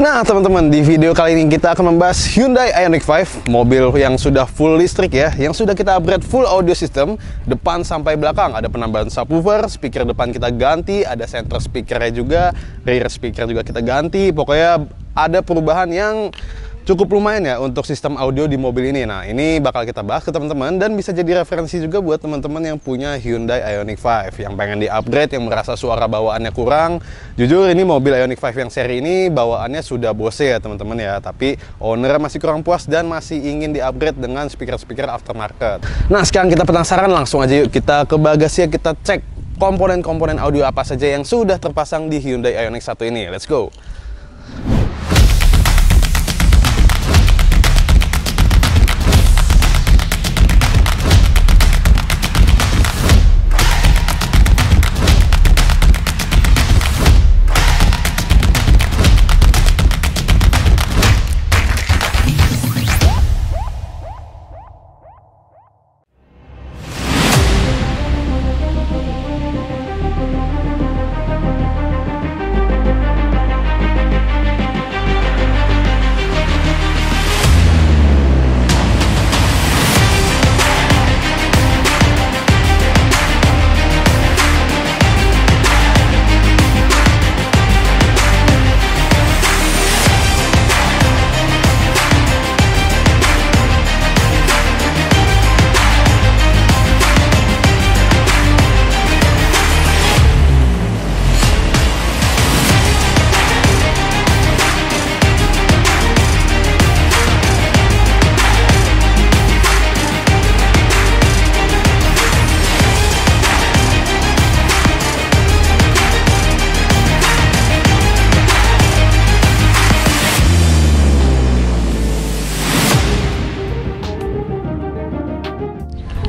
Nah teman-teman, di video kali ini kita akan membahas Hyundai Ioniq 5, mobil yang sudah full listrik ya, yang sudah kita upgrade full audio system, depan sampai belakang. Ada penambahan subwoofer, speaker depan kita ganti, ada center speakernya juga, rear speaker juga kita ganti. Pokoknya ada perubahan yang cukup lumayan ya untuk sistem audio di mobil ini. Nah, ini bakal kita bahas ke teman-teman dan bisa jadi referensi juga buat teman-teman yang punya Hyundai Ioniq 5 yang pengen di-upgrade, yang merasa suara bawaannya kurang. Jujur ini mobil Ioniq 5 yang seri ini bawaannya sudah Bose ya teman-teman ya, tapi owner masih kurang puas dan masih ingin di-upgrade dengan speaker-speaker aftermarket. Nah, sekarang kita penasaran, langsung aja yuk kita ke bagasi, kita cek komponen-komponen audio apa saja yang sudah terpasang di Hyundai Ioniq 1 ini. Let's go!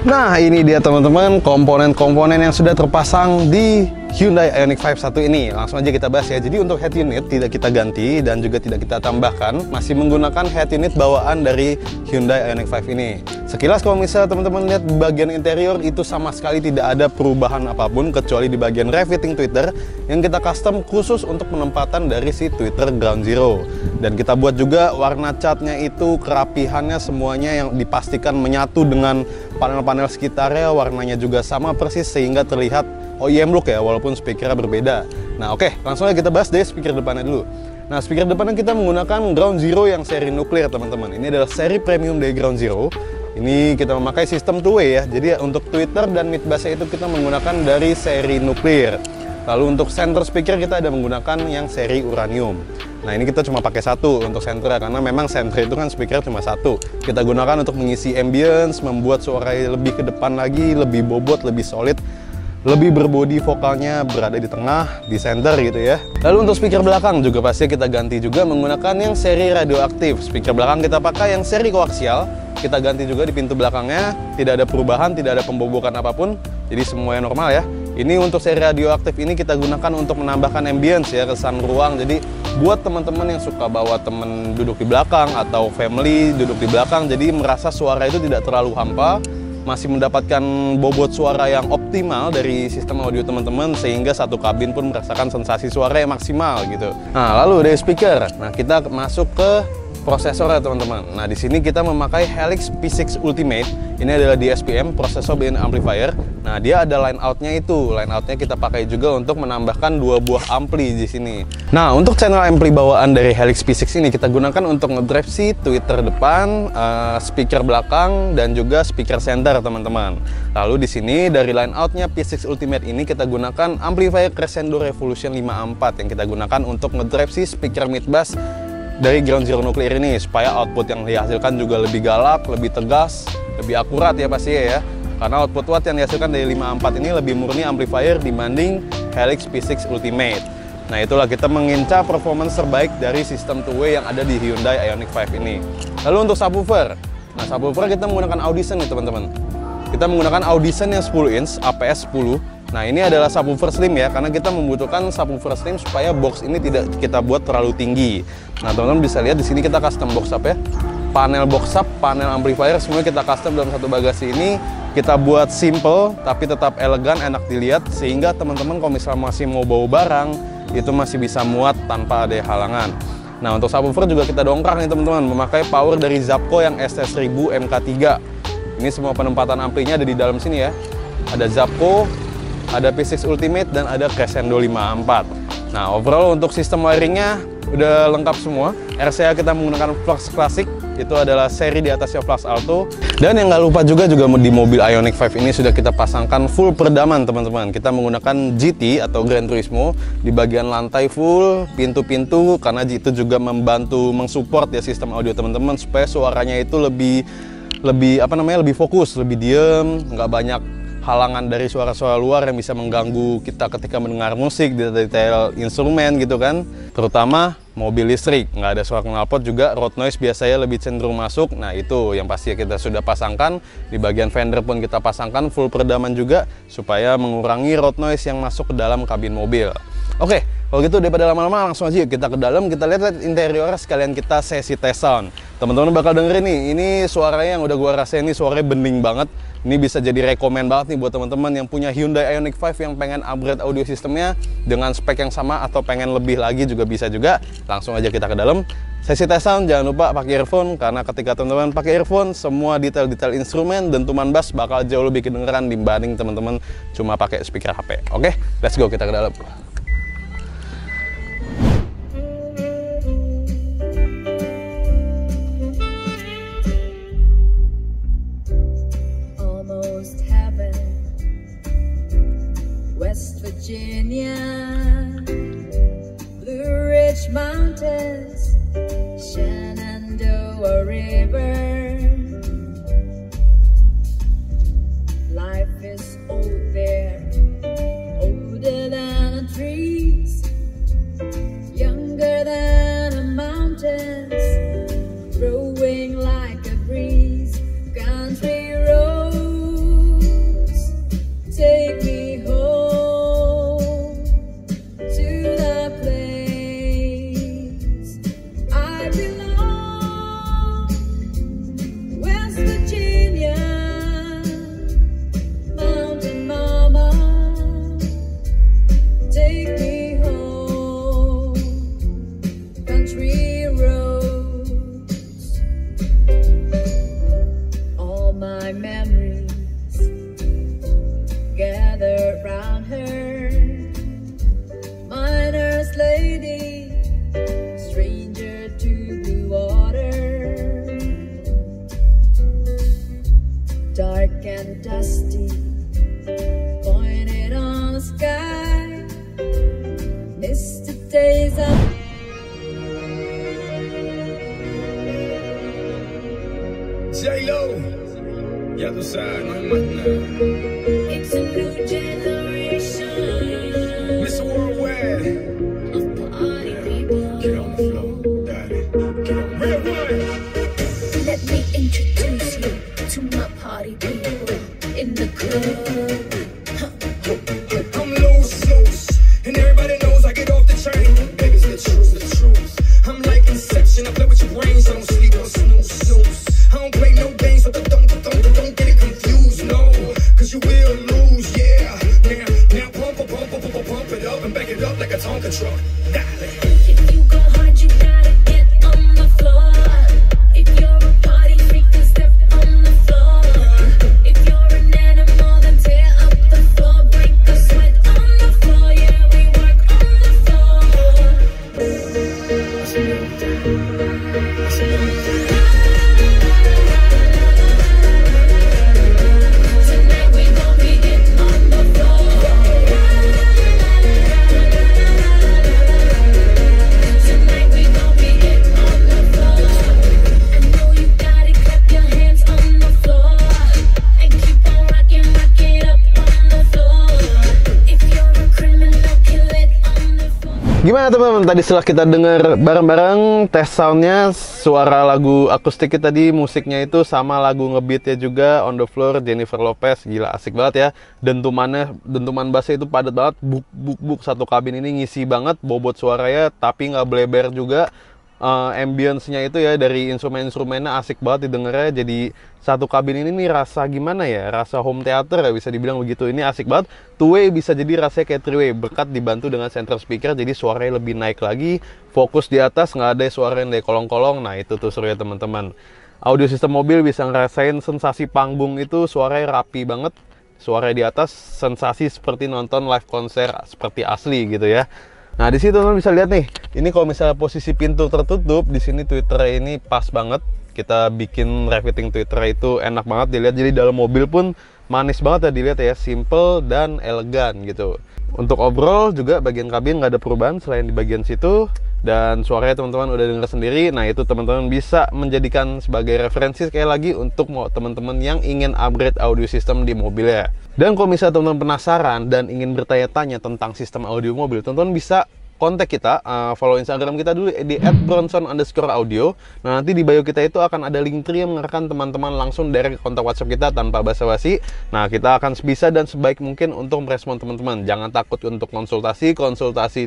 Nah, ini dia teman-teman komponen-komponen yang sudah terpasang di Hyundai Ioniq 5 1 ini. Langsung aja kita bahas ya. Jadi untuk head unit tidak kita ganti dan juga tidak kita tambahkan, masih menggunakan head unit bawaan dari Hyundai Ioniq 5 ini. Sekilas kalau misalnya teman-teman lihat bagian interior itu sama sekali tidak ada perubahan apapun kecuali di bagian refitting tweeter yang kita custom khusus untuk penempatan dari si tweeter Ground Zero. Dan kita buat juga warna catnya itu, kerapihannya semuanya yang dipastikan menyatu dengan panel-panel sekitarnya, warnanya juga sama persis sehingga terlihat OEM look ya, walaupun speakernya berbeda. Nah oke, langsung aja kita bahas dari speaker depannya dulu. Nah, speaker depannya kita menggunakan Ground Zero yang seri nuklir teman-teman. Ini adalah seri premium dari Ground Zero. Ini kita memakai sistem two-way ya, jadi untuk tweeter dan mid bass itu kita menggunakan dari seri nuklir. Lalu untuk center speaker kita ada menggunakan yang seri uranium. Nah, ini kita cuma pakai satu untuk center karena memang center itu kan speaker cuma satu. Kita gunakan untuk mengisi ambience, membuat suara lebih ke depan lagi, lebih bobot, lebih solid, lebih berbodi, vokalnya berada di tengah, di center gitu ya. Lalu untuk speaker belakang juga pasti kita ganti juga menggunakan yang seri radioaktif. Speaker belakang kita pakai yang seri koaksial. Kita ganti juga di pintu belakangnya, tidak ada perubahan, tidak ada pembobokan apapun, jadi semuanya normal ya. Ini untuk seri radioaktif ini kita gunakan untuk menambahkan ambience ya, kesan ruang. Jadi buat teman-teman yang suka bawa temen duduk di belakang atau family duduk di belakang, jadi merasa suara itu tidak terlalu hampa, masih mendapatkan bobot suara yang optimal dari sistem audio teman-teman sehingga satu kabin pun merasakan sensasi suara yang maksimal gitu. Nah, lalu dari speaker, nah kita masuk ke prosesor ya teman-teman. Nah, di sini kita memakai Helix P6 Ultimate. Ini adalah DSPM, Processor Built-in Amplifier. Nah, dia ada line out-nya itu. Line out-nya kita pakai juga untuk menambahkan 2 buah ampli di sini. Nah, untuk channel ampli bawaan dari Helix P6 ini kita gunakan untuk ngedrive si tweeter depan, speaker belakang, dan juga speaker center teman-teman. Lalu di sini dari line out-nya P6 Ultimate ini kita gunakan amplifier Crescendo Revolution 54 yang kita gunakan untuk ngedrive si speaker mid bass dari Ground Zero nuklir ini supaya output yang dihasilkan juga lebih galak, lebih tegas, lebih akurat ya pasti ya. Karena output watt yang dihasilkan dari 54 ini lebih murni amplifier dibanding Helix P6 Ultimate. Nah, itulah kita mengincar performance terbaik dari sistem two-way yang ada di Hyundai Ioniq 5 ini. Lalu untuk subwoofer. Nah, subwoofer kita menggunakan Audition nih teman-teman. Kita menggunakan Audition yang 10 inch, APS 10. Nah, ini adalah subwoofer slim ya, karena kita membutuhkan subwoofer slim supaya box ini tidak kita buat terlalu tinggi. Nah, teman-teman bisa lihat di sini kita custom box up ya. Panel box up, panel amplifier semuanya kita custom dalam satu bagasi ini. Kita buat simple tapi tetap elegan, enak dilihat sehingga teman-teman kalau misalnya masih mau bawa barang itu masih bisa muat tanpa ada halangan. Nah, untuk subwoofer juga kita dongkrak nih teman-teman, memakai power dari Zapco yang ST1000 MK3. Ini semua penempatan amplinya ada di dalam sini ya. Ada Zapco, ada P6 Ultimate, dan ada Crescendo 54. Nah, overall untuk sistem wiringnya udah lengkap semua. RCA kita menggunakan Flux Classic, itu adalah seri di atasnya Flux Alto. Dan yang nggak lupa juga di mobil Ioniq 5 ini sudah kita pasangkan full peredaman teman-teman. Kita menggunakan GT atau Gran Turismo di bagian lantai full, pintu-pintu, karena itu juga membantu mensupport ya sistem audio teman-teman supaya suaranya itu lebih fokus, lebih diem, nggak banyak halangan dari suara-suara luar yang bisa mengganggu kita ketika mendengar musik, detail instrumen gitu kan. Terutama mobil listrik, nggak ada suara knalpot juga, road noise biasanya lebih cenderung masuk. Nah itu yang pasti kita sudah pasangkan, di bagian fender pun kita pasangkan full peredaman juga, supaya mengurangi road noise yang masuk ke dalam kabin mobil. Oke, kalau gitu daripada lama-lama langsung aja kita ke dalam, kita lihat interior sekalian kita sesi test sound. Teman-teman bakal dengerin nih, ini suaranya yang udah gua rasain nih, suaranya bening banget. Ini bisa jadi rekomen banget nih buat teman-teman yang punya Hyundai Ioniq 5 yang pengen upgrade audio sistemnya dengan spek yang sama atau pengen lebih lagi juga bisa juga. Langsung aja kita ke dalam. Sesi test sound jangan lupa pakai earphone, karena ketika teman-teman pakai earphone semua detail-detail instrumen dan dentuman bass bakal jauh lebih kedengeran dibanding teman-teman cuma pakai speaker HP. Oke, let's go kita ke dalam. West Virginia, Blue Ridge Mountains, Shenandoah River. Life is old there, older than the trees, younger than the mountains, growing like a breeze. Country roads take me home. Dark and dusty, pointed on the sky, misty days of J-Lo, ya tú sabes, no hay más nada. It's a new generation, Mr. Worldwide, of party people. get on the floor, daddy, get on the floor. Let me introduce you to my party people in the club. I'm loose, and everybody knows I get off the train. Baby's the truth. I'm like Inception, I play with your brains, I don't sleep or snooze. I don't play no games, so don't get it confused, no, cause you will lose, yeah. Now pump it up and back it up like a Tonka truck. Dale. If you go hard, you gotta get on the floor. If you're a party freak, then step on the floor. If you're an animal, then tear up the floor. Break a sweat on the floor, yeah, we work on the floor. Tonight we gon' be getting on the floor. Tonight we gon' be getting on the floor. I know you got it, clap your hands on the floor. And keep on rocking up on the floor. If you're a criminal, kill it on the floor. Gimana teman-teman, tadi setelah kita dengar bareng-bareng tes soundnya, suara lagu akustiknya tadi, musiknya itu sama lagu ngebeatnya juga, On The Floor, Jennifer Lopez, gila asik banget ya. Dentuman bassnya itu padat banget, buk satu kabin ini ngisi banget, bobot suaranya tapi nggak bleber juga. ambience-nya itu ya, dari instrumen-instrumennya asik banget didengarnya. Jadi satu kabin ini nih rasa gimana ya, rasa home theater ya bisa dibilang begitu. Ini asik banget, two-way bisa jadi rasanya kayak three-way, berkat dibantu dengan center speaker, jadi suaranya lebih naik lagi, fokus di atas, nggak ada suara yang dari kolong-kolong. Nah itu tuh seru ya teman-teman. Audio sistem mobil bisa ngerasain sensasi panggung itu, suaranya rapi banget, suara di atas, sensasi seperti nonton live konser seperti asli gitu ya. Nah di situ teman bisa lihat nih, ini kalau misalnya posisi pintu tertutup, di sini tweeter ini pas banget. Kita bikin revitting tweeter itu enak banget dilihat. Jadi dalam mobil pun manis banget ya dilihat ya, simple dan elegan gitu. Untuk overall juga bagian kabin nggak ada perubahan selain di bagian situ. Dan suaranya teman-teman udah dengar sendiri. Nah itu teman-teman bisa menjadikan sebagai referensi sekali lagi untuk teman-teman yang ingin upgrade audio system di mobilnya. Dan kalau misalnya teman-teman penasaran dan ingin bertanya-tanya tentang sistem audio mobil, teman-teman bisa kontak kita, follow Instagram kita dulu di @bronson_audio. Nah nanti di bio kita itu akan ada link tree yang mengarahkan teman-teman langsung dari kontak WhatsApp kita tanpa basa-basi. Nah kita akan sebisa dan sebaik mungkin untuk merespon teman-teman. Jangan takut untuk konsultasi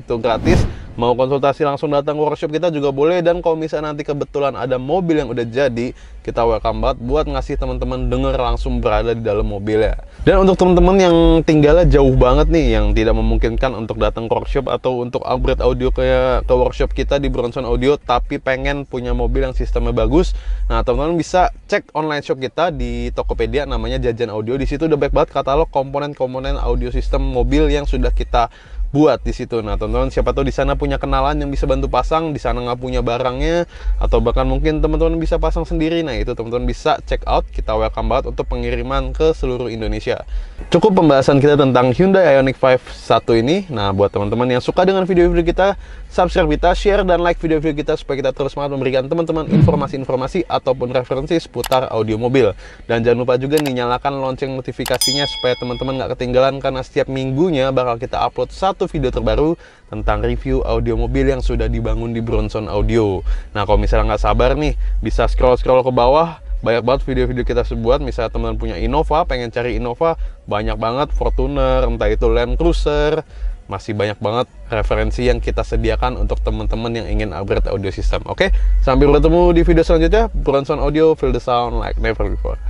itu gratis. Mau konsultasi langsung datang ke workshop kita juga boleh. Dan kalau misalnya nanti kebetulan ada mobil yang udah jadi, kita welcome banget buat ngasih teman-teman denger langsung berada di dalam mobilnya. Dan untuk teman-teman yang tinggalnya jauh banget nih, yang tidak memungkinkan untuk datang ke workshop atau untuk upgrade audio ke workshop kita di Bronson Audio, tapi pengen punya mobil yang sistemnya bagus, nah teman-teman bisa cek online shop kita di Tokopedia, namanya Jajan Audio. Di situ udah banyak banget katalog komponen-komponen audio sistem mobil yang sudah kita buat di situ. Nah teman-teman siapa tahu di sana punya kenalan yang bisa bantu pasang, di sana nggak punya barangnya, atau bahkan mungkin teman-teman bisa pasang sendiri. Nah itu teman-teman bisa check out, kita welcome banget untuk pengiriman ke seluruh Indonesia. Cukup pembahasan kita tentang Hyundai Ioniq 5 1 ini. Nah buat teman-teman yang suka dengan video-video kita, subscribe kita, share dan like video-video kita supaya kita terus semangat memberikan teman-teman informasi-informasi ataupun referensi seputar audio mobil. Dan jangan lupa juga nih nyalakan lonceng notifikasinya supaya teman-teman nggak ketinggalan, karena setiap minggunya bakal kita upload satu video terbaru tentang review audio mobil yang sudah dibangun di Bronson Audio. Nah kalau misalnya nggak sabar nih, bisa scroll-scroll ke bawah, banyak banget video-video kita buat. Misalnya teman-teman punya Innova, pengen cari Innova, banyak banget, Fortuner, entah itu Land Cruiser, masih banyak banget referensi yang kita sediakan untuk teman-teman yang ingin upgrade audio system. Oke, sampai bertemu di video selanjutnya. Bronson Audio, feel the sound like never before.